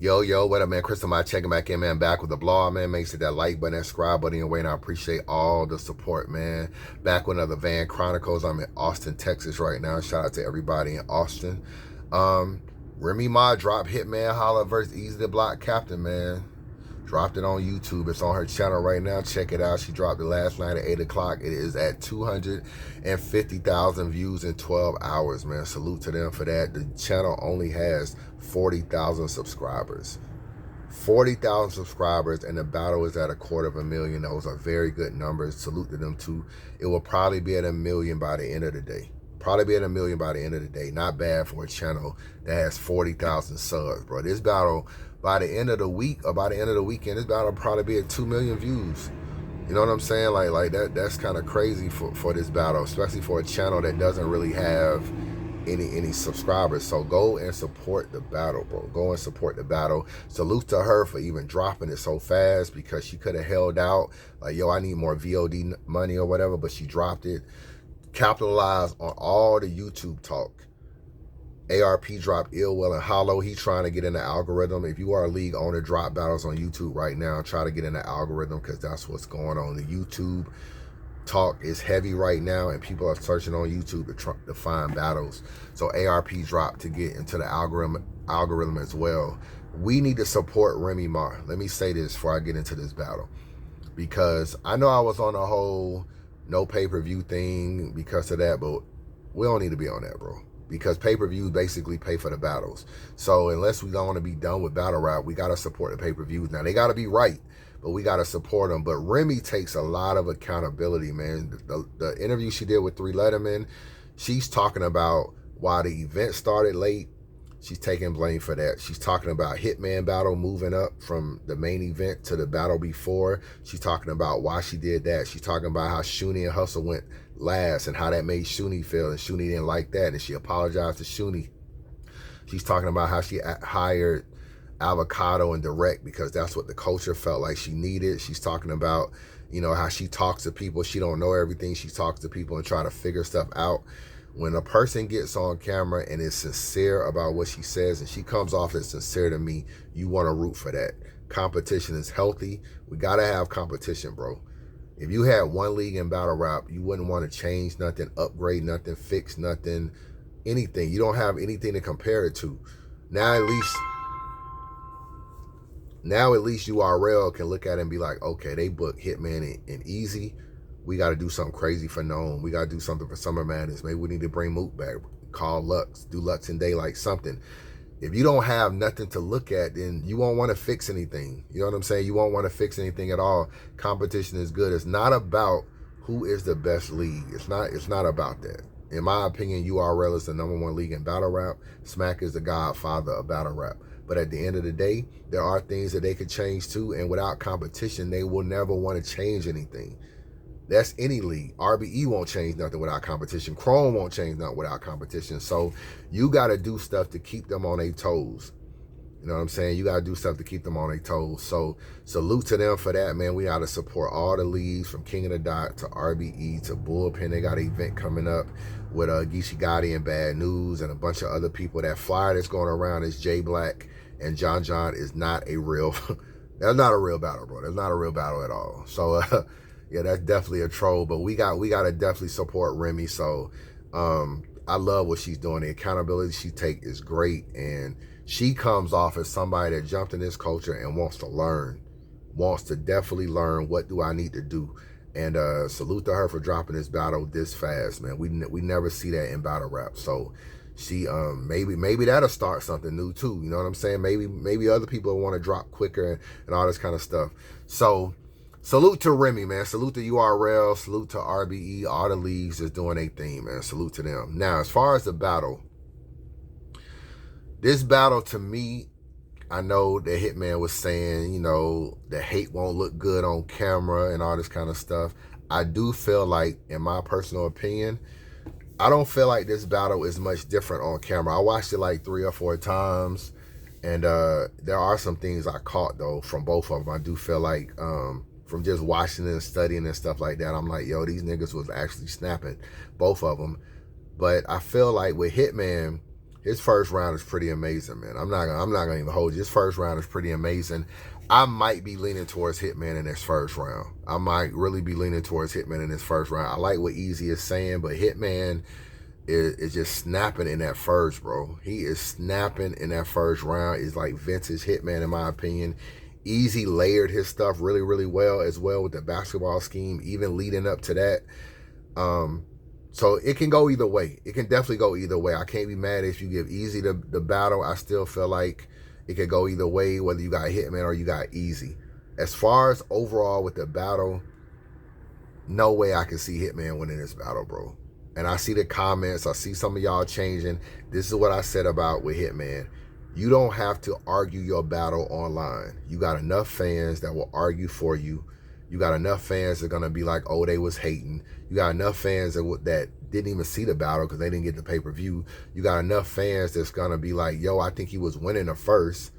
Yo, what up, man? Chris, am I checking back in, man? Back with the blog, man. Make sure that like button, that subscribe button, and wait. I appreciate all the support, man. Back with another Van Chronicles. I'm in Austin, Texas right now. Shout out to everybody in Austin. Remy Ma dropped Hitman Holla versus Eazy the Block Captain, man. Dropped it on YouTube. It's on her channel right now. Check it out. She dropped it last night at 8 o'clock. It is at 250,000 views in 12 hours, man. Salute to them for that. The channel only has 40,000 subscribers. 40,000 subscribers, and the battle is at 250,000. Those are very good numbers. Salute to them too. It will probably be at 1 million by the end of the day. Probably be at 1 million by the end of the day. Not bad for a channel that has 40,000 subs, bro. This battle, by the end of the week or by the end of the weekend, this battle will probably be at 2 million views. You know what I'm saying? Like that's kind of crazy for this battle, especially for a channel that doesn't really have any subscribers. So go and support the battle, bro. Go and support the battle. Salute to her for even dropping it so fast, because she could have held out like, yo, I need more VOD money or whatever, but she dropped it. Capitalize on all the YouTube talk. ARP dropped Ill Will and Hollow. He trying to get in the algorithm. If you are a league owner, drop battles on YouTube right now. Try to get in the algorithm, because that's what's going on. The YouTube talk is heavy right now, and people are searching on YouTube to find battles. So ARP dropped to get into the algorithm as well. We need to support Remy Ma. Let me say this before I get into this battle, because I know I was on a whole no pay-per-view thing because of that, but we don't need to be on that, bro, because pay-per-views basically pay for the battles. So unless we don't want to be done with battle rap, we got to support the pay-per-views. Now they got to be right, but we got to support them. But Remy takes a lot of accountability, man. The interview she did with 3 Letterman, she's talking about why the event started late. She's taking blame for that. She's talking about Hitman battle moving up from the main event to the battle before. She's talking about why she did that. She's talking about how Shuni and Hustle went last and how that made Shuni feel, and Shuni didn't like that, and she apologized to Shuni. She's talking about how she hired Avocado and Direct because that's what the culture felt like she needed. She's talking about, you know, how she talks to people. She don't know everything. She talks to people and try to figure stuff out. When a person gets on camera and is sincere about what she says, and she comes off as sincere to me, you want to root for that. Competition is healthy. We got to have competition, bro. If you had one league in battle rap, you wouldn't want to change nothing, upgrade nothing, fix nothing, anything. You don't have anything to compare it to. Now at least URL can look at it and be like, okay, they booked Hitman and Eazy. We got to do something crazy for Gnome. We got to do something for Summer Madness. Maybe we need to bring Mook back. Call Lux. Do Lux and Daylight, something. If you don't have nothing to look at, then you won't want to fix anything. You know what I'm saying? You won't want to fix anything at all. Competition is good. It's not about who is the best league. It's not about that. In my opinion, URL is the #1 league in battle rap. Smack is the godfather of battle rap. But at the end of the day, there are things that they could change too. And without competition, they will never want to change anything. That's any league. RBE won't change nothing without competition. Chrome won't change nothing without competition. So you got to do stuff to keep them on their toes. You know what I'm saying? You got to do stuff to keep them on their toes. So salute to them for that, man. We got to support all the leagues from King of the Dot to RBE to Bullpen. They got an event coming up with Geechee Gotti and Bad News and a bunch of other people. That flyer that's going around is J Black and John is not a real, that's not a real battle, bro. That's not a real battle at all. So, yeah, that's definitely a troll, but we got to definitely support Remy. So I love what she's doing. The accountability she take is great, and she comes off as somebody that jumped in this culture and wants to learn, wants to definitely learn what do I need to do. And salute to her for dropping this battle this fast, man. We never see that in battle rap. So she maybe that'll start something new too. You know what I'm saying? Maybe other people want to drop quicker and all this kind of stuff. So salute to Remy, man. Salute to URL. Salute to RBE. All the leagues is doing their thing, man. Salute to them. Now, as far as the battle, this battle to me, I know that Hitman was saying, you know, that hate won't look good on camera and all this kind of stuff. I do feel like, in my personal opinion, I don't feel like this battle is much different on camera. I watched it like 3 or 4 times, and there are some things I caught, though, from both of them. I do feel like from just watching and studying and stuff like that, I'm like, yo, these niggas was actually snapping, both of them. But I feel like with Hitman, His first round is pretty amazing, man. I'm not gonna even hold you. His first round is pretty amazing. I might be leaning towards Hitman in his first round. I might really be leaning towards Hitman in his first round. I like what Eazy is saying, but Hitman is just snapping in that first, bro. He is snapping in that first round. It's like vintage Hitman, in my opinion. Eazy layered his stuff really, really well as well with the basketball scheme, even leading up to that. So it can go either way. It can definitely go either way. I can't be mad if you give Eazy the battle. I still feel like it could go either way, whether you got Hitman or you got Eazy. As far as overall with the battle, no way I can see Hitman winning this battle, bro. And I see the comments. I see some of y'all changing. This is what I said about with Hitman. You don't have to argue your battle online. You got enough fans that will argue for you. You got enough fans that are going to be like, oh, they was hating. You got enough fans that didn't even see the battle because they didn't get the pay-per-view. You got enough fans that's going to be like, yo, I think he was winning the first.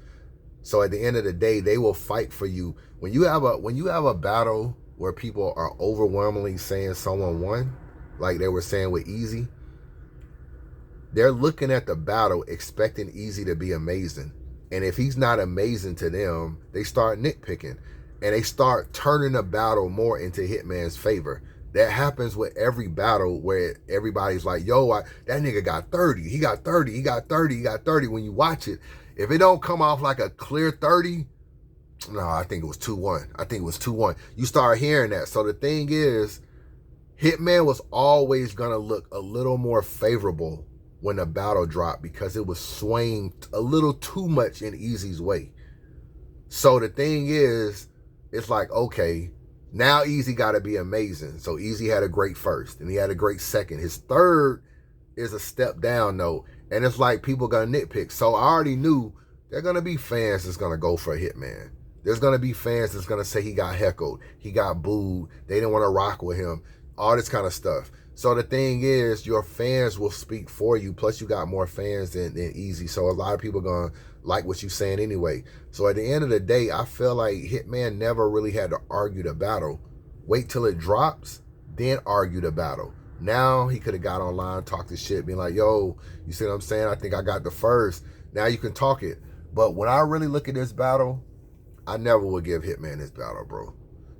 So at the end of the day, they will fight for you. When you have a battle where people are overwhelmingly saying someone won, like they were saying with Eazy, they're looking at the battle expecting Eazy to be amazing. And if he's not amazing to them, they start nitpicking. And they start turning the battle more into Hitman's favor. That happens with every battle where everybody's like, yo, that nigga got 30. He got 30. He got 30. He got 30. When you watch it, if it don't come off like a clear 30, no, I think it was 2-1. I think it was 2-1. You start hearing that. So the thing is, Hitman was always going to look a little more favorable when the battle dropped because it was swaying a little too much in Eazy's way. So the thing is, it's like, okay, now Eazy got to be amazing. So Eazy had a great first and he had a great second. His third is a step down though. And it's like people going to nitpick. So I already knew there are going to be fans that's going to go for Hitman. There's going to be fans that's going to say he got heckled. He got booed. They didn't want to rock with him. All this kind of stuff. So the thing is, your fans will speak for you. Plus you got more fans than Eazy. So a lot of people going to like what you're saying anyway. So at the end of the day, I feel like Hitman never really had to argue the battle. Wait till it drops, then argue the battle. Now he could have got online, talked his shit, being like, yo, you see what I'm saying? I think I got the first. Now you can talk it. But when I really look at this battle, I never would give Hitman this battle, bro.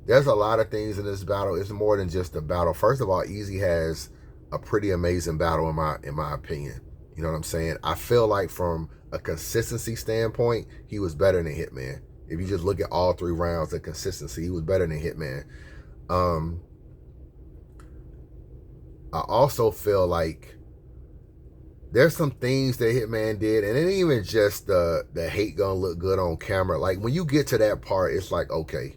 There's a lot of things in this battle. It's more than just a battle. First of all, Eazy has a pretty amazing battle in my opinion. You know what I'm saying? I feel like from a consistency standpoint, he was better than Hitman. If you just look at all 3 rounds of consistency, he was better than Hitman. I also feel like there's some things that Hitman did, and it ain't even just the hate gonna look good on camera. Like when you get to that part, it's like, okay,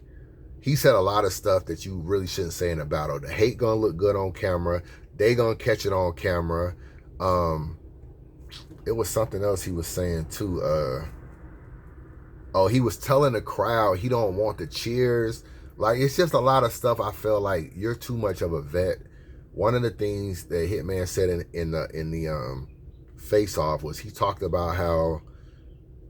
he said a lot of stuff that you really shouldn't say in a battle. The hate gonna look good on camera. They gonna catch it on camera. It was something else he was saying too. He was telling the crowd he don't want the cheers. Like, it's just a lot of stuff. I feel like you're too much of a vet. One of the things that Hitman said in the face off was he talked about how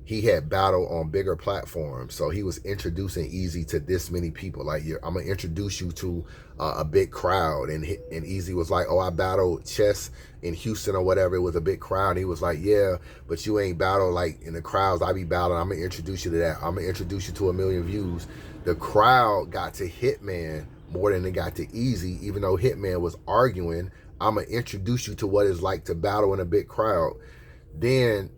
he had battled on bigger platforms. So he was introducing Eazy to this many people. Like, I'm going to introduce you to a big crowd. And Eazy was like, oh, I battled chess in Houston or whatever. It was a big crowd. And he was like, yeah, but you ain't battled like in the crowds I be battling. I'm going to introduce you to that. I'm going to introduce you to 1 million views. The crowd got to Hitman more than it got to Eazy, even though Hitman was arguing. I'm going to introduce you to what it's like to battle in a big crowd. Then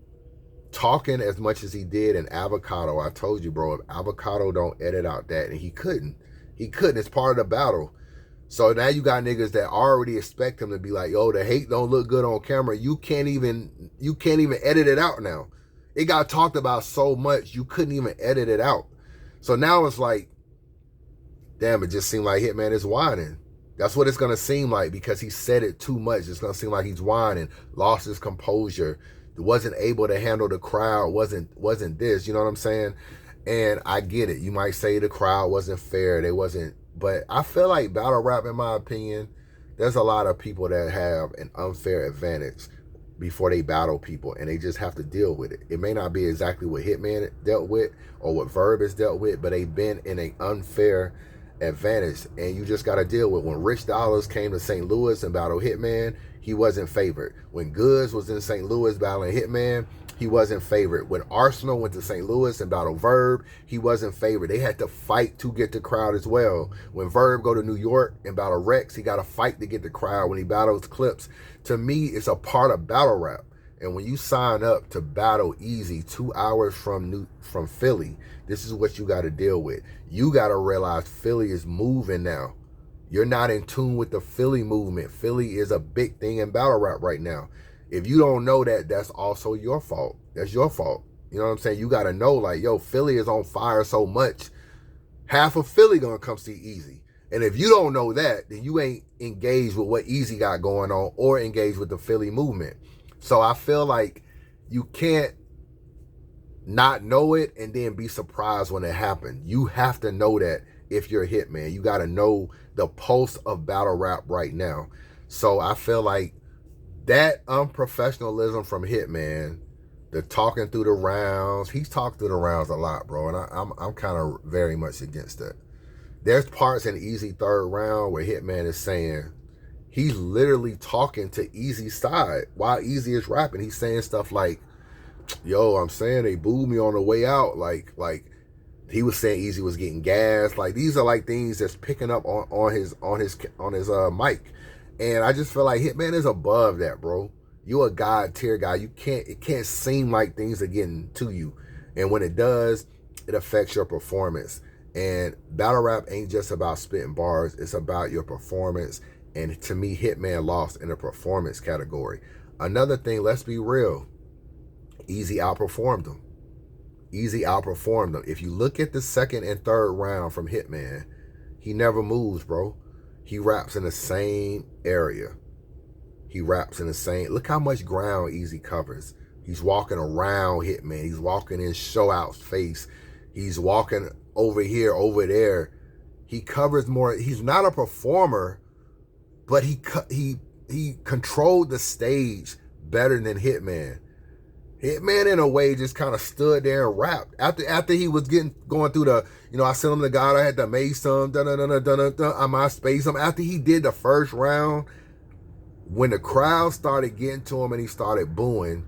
talking as much as he did in Avocado, I told you, bro, if Avocado don't edit out that, and he couldn't. It's part of the battle. So now you got niggas that already expect him to be like, yo, the hate don't look good on camera. You can't even edit it out now. It got talked about so much, you couldn't even edit it out. So now it's like, damn, it just seemed like Hitman is whining. That's what it's going to seem like because he said it too much. It's going to seem like he's whining, lost his composure, wasn't able to handle the crowd, wasn't this, you know what I'm saying? And I get it. You might say the crowd wasn't fair. They wasn't, but I feel like battle rap, in my opinion, there's a lot of people that have an unfair advantage before they battle people, and they just have to deal with it. It may not be exactly what Hitman dealt with or what Verb has dealt with, but they've been in an unfair advantage, and you just got to deal with. When Rich Dollars came to St. Louis and battled Hitman, he wasn't favored. When Goods was in St. Louis battling Hitman, he wasn't favored. When Arsenal went to St. Louis and battled Verb, he wasn't favored. They had to fight to get the crowd as well. When Verb go to New York and battle Rex, he got to fight to get the crowd. When he battles Clips, to me, it's a part of battle rap. And when you sign up to battle Eazy 2 hours from Philly, this is what you got to deal with. You got to realize Philly is moving now. You're not in tune with the Philly movement. Philly is a big thing in battle rap right now. If you don't know that, that's also your fault. That's your fault. You know what I'm saying? You got to know, like, yo, Philly is on fire so much. Half of Philly going to come see Eazy. And if you don't know that, then you ain't engaged with what Eazy got going on or engaged with the Philly movement. So I feel like you can't not know it and then be surprised when it happened. You have to know that if you're a Hitman. You got to know the pulse of battle rap right now. So I feel like that unprofessionalism from Hitman, the talking through the rounds, he's talked through the rounds a lot, bro, and I'm kind of very much against that. There's parts in Eazy third round where Hitman is saying, he's literally talking to Eazy's side while Eazy is rapping. He's saying stuff like, yo, I'm saying they booed me on the way out. Like he was saying Eazy was getting gas. Like, these are like things that's picking up on his mic. And I just feel like Hitman is above that, bro. You're a god tier guy. It can't seem like things are getting to you. And when it does, it affects your performance. And battle rap ain't just about spitting bars. It's about your performance. And to me, Hitman lost in the performance category. Another thing, let's be real. Eazy outperformed him. Eazy outperformed him. If you look at the second and third round from Hitman, he never moves, bro. He raps in the same area. He raps in the same. Look how much ground Eazy covers. He's walking around Hitman. He's walking in Show Out's face. He's walking over here, over there. He covers more. He's not a performer, but he controlled the stage better than Hitman. Hitman, in a way, just kind of stood there and rapped. After he was going through the, I sent him to God, I had to make some, on my space. After he did the first round, when the crowd started getting to him and he started booing,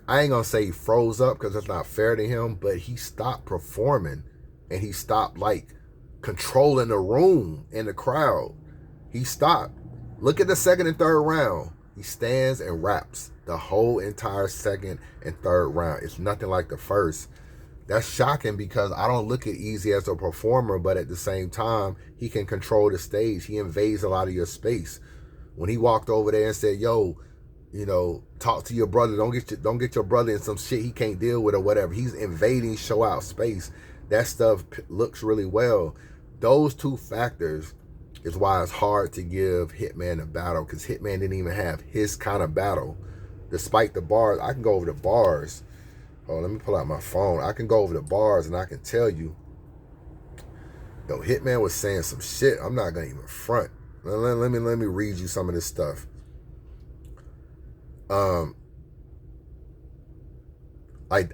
I ain't gonna say he froze up because that's not fair to him, but he stopped performing and he stopped like controlling the room and the crowd. He stopped. Look at the second and third round. He stands and raps the whole entire second and third round. It's nothing like the first. That's shocking because I don't look at Eazy as a performer, but at the same time, he can control the stage. He invades a lot of your space. When he walked over there and said, yo, talk to your brother. Don't get your brother in some shit he can't deal with or whatever. He's invading Show Out space. That stuff looks really well. Those two factors is why it's hard to give Hitman a battle, because Hitman didn't even have his kind of battle. Despite the bars, I can go over the bars. Oh, let me pull out my phone. I can go over the bars and I can tell you, yo, Hitman was saying some shit. I'm not gonna even front. Let me read you some of this stuff. Like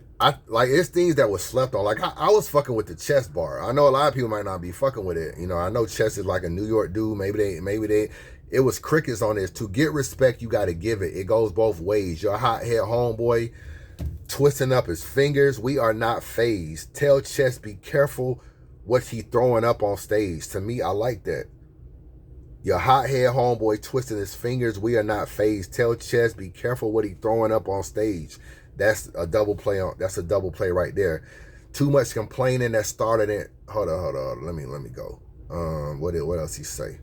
it's things that was slept on. Like I was fucking with the chess bar. I know a lot of people might not be fucking with it. I know chess is like a New York dude. Maybe they. It was crickets on this. To get respect, you got to give it. It goes both ways. Your hothead homeboy twisting up his fingers. We are not phased. Tell Chess be careful what he throwing up on stage. To me, I like that. Your hothead homeboy twisting his fingers. We are not phased. Tell Chess be careful what he throwing up on stage. That's a double play right there. Too much complaining that started it. Hold on. Let me go. What else he say?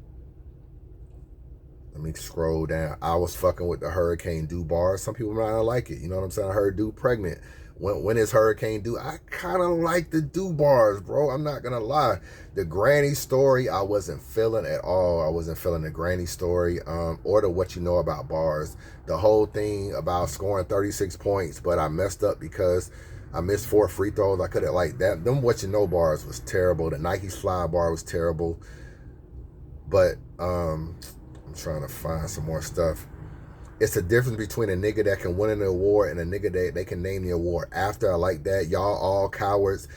Let me scroll down. I was fucking with the Hurricane Do bars. Some people might not like it. You know what I'm saying? I heard Do pregnant. When is Hurricane Do? I kind of like the Do bars, bro. I'm not gonna lie. The Granny story, I wasn't feeling at all. I wasn't feeling the Granny story, or the What You Know About bars. The whole thing about scoring 36 points, but I messed up because I missed 4 free throws. I could have liked that. Them What You Know bars was terrible. The Nike's Fly bar was terrible. But I'm trying to find some more stuff. It's the difference between a nigga that can win an award and a nigga that they can name the award after. I like that. Y'all all cowards.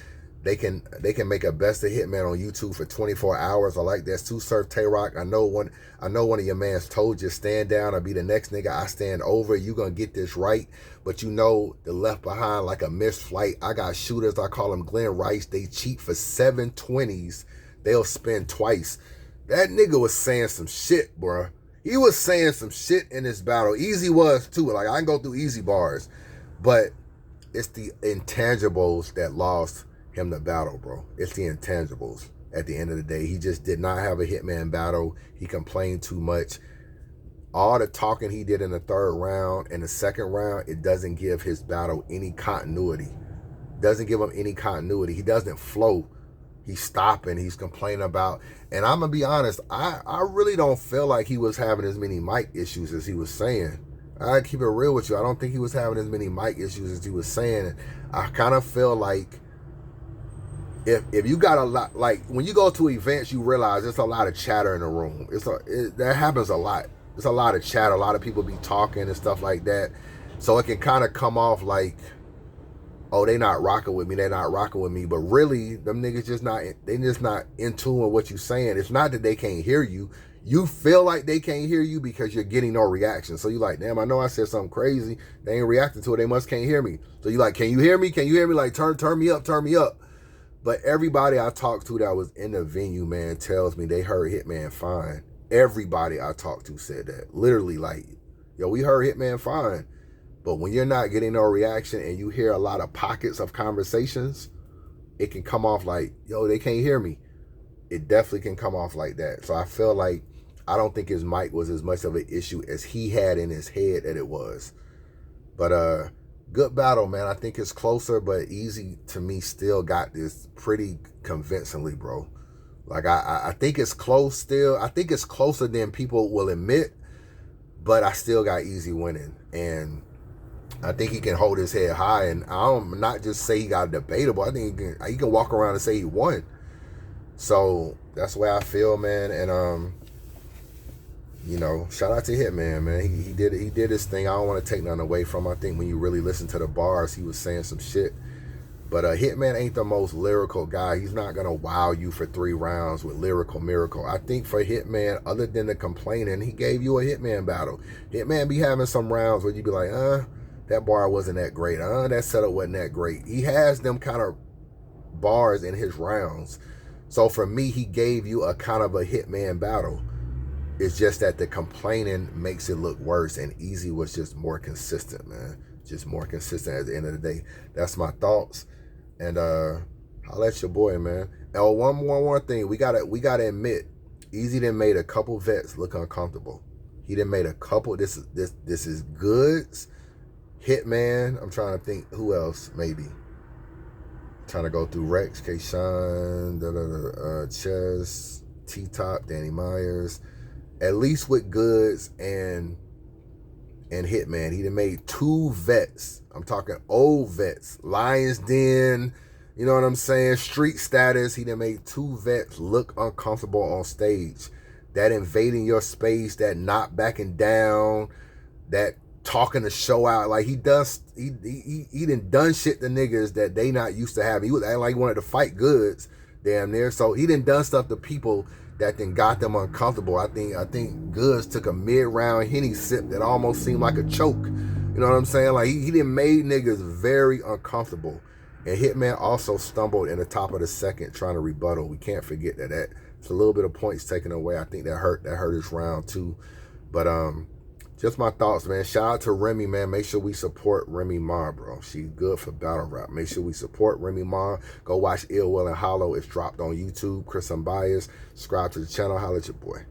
They can make a best of Hitman on YouTube for 24 hours. I like that. Sue Surf Tay Rock. I know one of your mans told you, stand down or be the next nigga I stand over. You gonna get this right. But you know the left behind like a missed flight. I got shooters, I call them Glenn Rice. They cheat for 720s. They'll spend twice. That nigga was saying some shit, bruh. He was saying some shit in this battle. Eazy was too. Like, I can go through Eazy bars. But it's the intangibles that lost him the battle, bro. It's the intangibles. At the end of the day, he just did not have a Hitman battle. He complained too much. All the talking he did in the third round and the second round, it doesn't give his battle any continuity. Doesn't give him any continuity. He doesn't flow. He's stopping. He's complaining about. And I'm going to be honest, I really don't feel like he was having as many mic issues as he was saying. I keep it real with you. I don't think he was having as many mic issues as he was saying. I kind of feel like if you got a lot, like when you go to events, you realize there's a lot of chatter in the room. That happens a lot. There's a lot of chatter. A lot of people be talking and stuff like that. So it can kind of come off like, oh, they not rocking with me. They're not rocking with me. But really, them niggas just not in tune with what you saying. It's not that they can't hear you. You feel like they can't hear you because you're getting no reaction. So you like, damn, I know I said something crazy. They ain't reacting to it. They must can't hear me. So you like, can you hear me? Can you hear me? Like, turn me up, turn me up. But everybody I talked to that was in the venue, man, tells me they heard Hitman fine. Everybody I talked to said that. Literally, like, yo, we heard Hitman fine. But when you're not getting no reaction and you hear a lot of pockets of conversations, it can come off like, yo, they can't hear me. It definitely can come off like that. So I feel like, I don't think his mic was as much of an issue as he had in his head that it was. But good battle, man. I think it's closer, but Eazy to me still got this pretty convincingly, bro. Like I think it's close still. I think it's closer than people will admit, but I still got Eazy winning. And I think he can hold his head high, and I'm not just say he got debatable. I think he can walk around and say he won. So that's the way I feel, man. And you know, shout out to Hitman, man. He did his thing. I don't want to take nothing away from him. I think when you really listen to the bars, he was saying some shit. But Hitman ain't the most lyrical guy. He's not gonna wow you for 3 rounds with lyrical miracle. I think for Hitman, other than the complaining, he gave you a Hitman battle. Hitman be having some rounds where you be like, that bar wasn't that great. That setup wasn't that great. He has them kind of bars in his rounds. So for me, he gave you a kind of a Hitman battle. It's just that the complaining makes it look worse, and Eazy was just more consistent, man. Just more consistent at the end of the day. That's my thoughts. And holla at your boy, man. Oh, one more thing. We gotta admit, Eazy done made a couple vets look uncomfortable. He done made a couple. This is Goods, Hitman. I'm trying to think who else maybe. Trying to go through Rex, K-Shine, Chess, T-Top, Danny Myers. At least with Goods and Hitman, he done made 2 vets. I'm talking old vets. Lions Den, you know what I'm saying? Street Status. He done made 2 vets look uncomfortable on stage. That invading your space, that not backing down, that talking the show out. Like he done shit to niggas that they not used to having. He was acting like he wanted to fight Goods damn near. So he done stuff to people that then got them uncomfortable. I think Goods took a mid-round Henny sip that almost seemed like a choke. You know what I'm saying? Like he done made niggas very uncomfortable. And Hitman also stumbled in the top of the second trying to rebuttal. We can't forget that. It's a little bit of points taken away. I think that hurt his round too. But just my thoughts, man. Shout out to Remy, man. Make sure we support Remy Ma, bro. She's good for battle rap. Make sure we support Remy Ma. Go watch Ill Will and Hollow. It's dropped on YouTube. Chris Unbiased. Subscribe to the channel. Holla at your boy.